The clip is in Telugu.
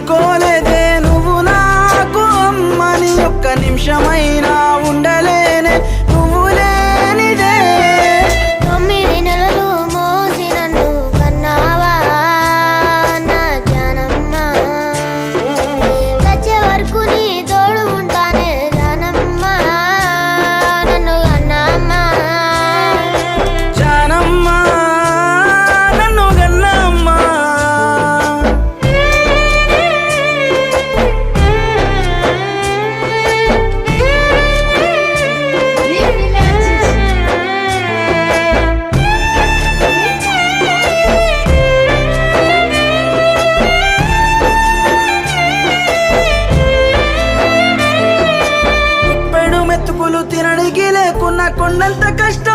నోచుకోలేదే నువ్వు నాకు అమ్మని ఒక్క నిమిషమైనా ఉండలేనే నువ్వు లేనిదే 9 నెలలు మోసి నన్ను కన్నావా నా జానమ్మ చచ్చే వరకు నీ తోడు ఉంటానే జానమ్మ నన్ను కన్నమ్మ జానమ్మ నన్ను గన్నమ్మ మెతుకులు తినడానికి లేకున్నా కొండంత కష్టం